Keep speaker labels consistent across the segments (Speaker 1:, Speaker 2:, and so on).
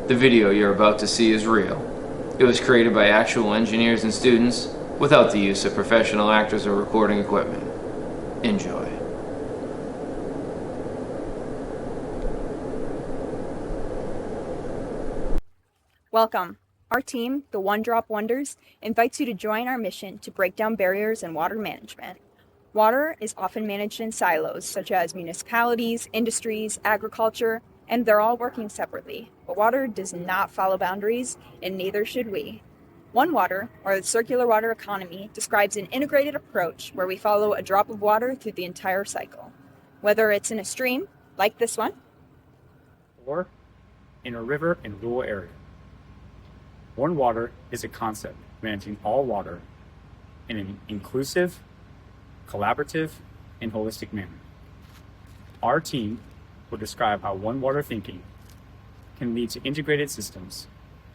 Speaker 1: The video you're about to see is real. It was created by actual engineers and students without the use of professional actors or recording equipment. Enjoy.
Speaker 2: Welcome. Our team, the One Drop Wonders, invites you to join our mission to break down barriers in water management. Water is often managed in silos, such as municipalities, industries, agriculture, and they're all working separately. But water does not follow boundaries, and neither should we. One Water, or the circular water economy, describes an integrated approach where we follow a drop of water through the entire cycle. Whether it's in a stream, like this one,
Speaker 3: or in a river in a rural area. One Water is a concept managing all water in an inclusive, collaborative, and holistic manner. Our team will describe how One Water thinking can lead to integrated systems,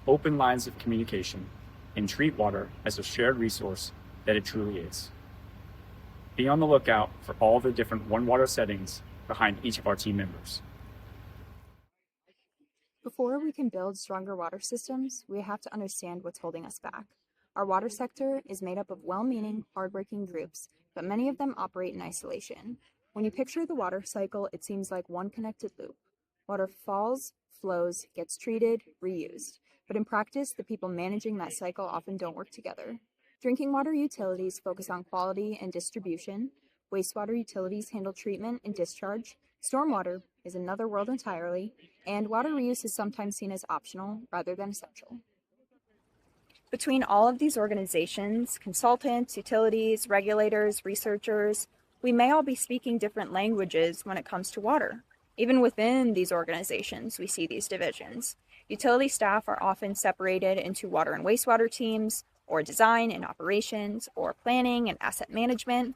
Speaker 3: open lines of communication, and treat water as a shared resource that it truly is. Be on the lookout for all the different One Water settings behind each of our team members.
Speaker 2: before we can build stronger water systems, we have to understand what's holding us back. Our water sector is made up of well-meaning, hardworking groups, but many of them operate in isolation. When you picture the water cycle, it seems like one connected loop. Water falls, flows, gets treated, reused. But in practice, the people managing that cycle often don't work together. Drinking water utilities focus on quality and distribution. Wastewater utilities handle treatment and discharge. Stormwater is another world entirely, and water reuse is sometimes seen as optional rather than essential. Between all of these organizations, consultants, utilities, regulators, researchers, we may all be speaking different languages when it comes to water. Even within these organizations, we see these divisions. Utility staff are often separated into water and wastewater teams, or design and operations, or planning and asset management.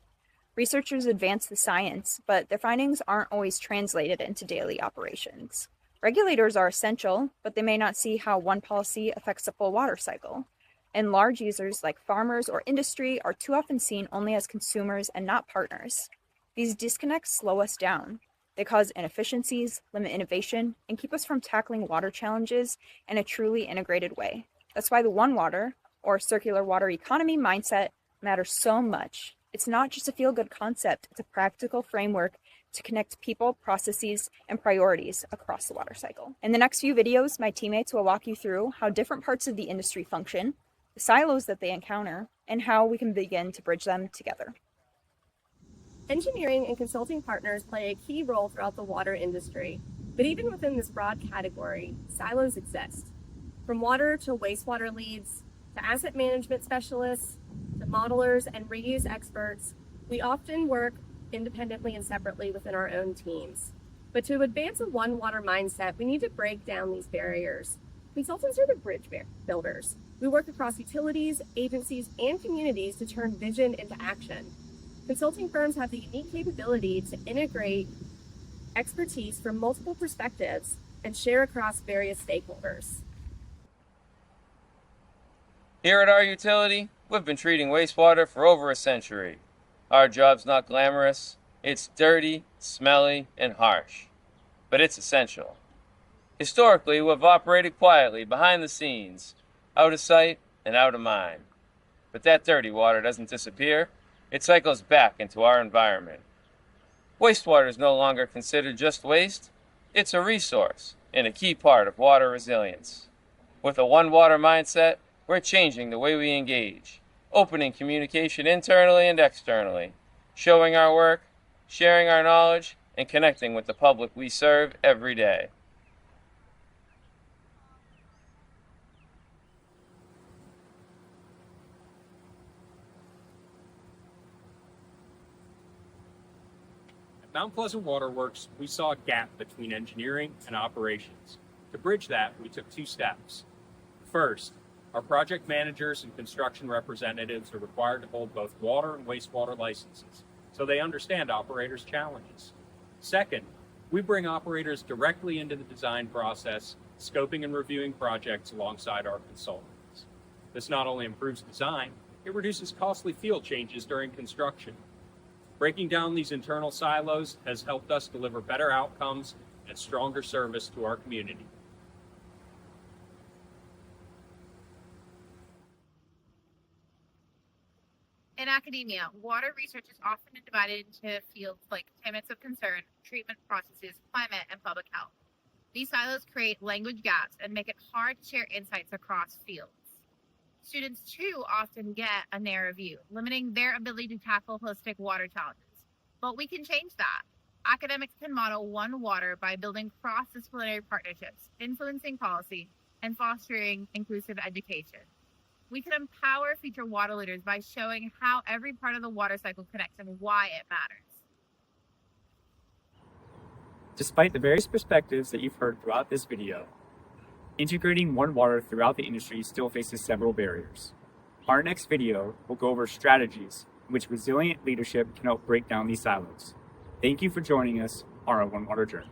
Speaker 2: Researchers advance the science, but their findings aren't always translated into daily operations. Regulators are essential, but they may not see how one policy affects the full water cycle. And large users like farmers or industry are too often seen only as consumers and not partners. These disconnects slow us down. They cause inefficiencies, limit innovation, and keep us from tackling water challenges in a truly integrated way. That's why the One Water, or circular water economy mindset, matters so much. It's not just a feel-good concept, it's a practical framework to connect people, processes, and priorities across the water cycle. In the next few videos, my teammates will walk you through how different parts of the industry function, the silos that they encounter, and how we can begin to bridge them together.
Speaker 4: Engineering and consulting partners play a key role throughout the water industry, but even within this broad category, silos exist. From water to wastewater leads, to asset management specialists, to modelers and reuse experts, we often work independently and separately within our own teams. But to advance a One Water mindset, we need to break down these barriers. Consultants are the bridge builders. We work across utilities, agencies, and communities to turn vision into action. Consulting firms have the unique capability to integrate expertise from multiple perspectives and share across various stakeholders.
Speaker 1: Here at our utility, we've been treating wastewater for over a century. Our job's not glamorous. It's dirty, smelly, and harsh. But it's essential. Historically, we've operated quietly behind the scenes, out of sight and out of mind. But that dirty water doesn't disappear. It cycles back into our environment. Wastewater is no longer considered just waste. It's a resource and a key part of water resilience. With a One Water mindset, we're changing the way we engage, opening communication internally and externally, showing our work, sharing our knowledge, and connecting with the public we serve every day.
Speaker 3: At Mount Pleasant Waterworks, we saw a gap between engineering and operations. To bridge that, we took two steps. First, our project managers and construction representatives are required to hold both water and wastewater licenses, so they understand operators' challenges. Second, we bring operators directly into the design process, scoping and reviewing projects alongside our consultants. This not only improves design, it reduces costly field changes during construction. Breaking down these internal silos has helped us deliver better outcomes and stronger service to our community.
Speaker 5: In academia, water research is often divided into fields like contaminants of concern, treatment processes, climate, and public health. These silos create language gaps and make it hard to share insights across fields. Students, too, often get a narrow view, limiting their ability to tackle holistic water challenges. But we can change that. Academics can model One Water by building cross-disciplinary partnerships, influencing policy, and fostering inclusive education. We can empower future water leaders by showing how every part of the water cycle connects and why it matters.
Speaker 6: Despite the various perspectives that you've heard throughout this video, integrating One Water throughout the industry still faces several barriers. Our next video will go over strategies in which resilient leadership can help break down these silos. Thank you for joining us on our One Water journey.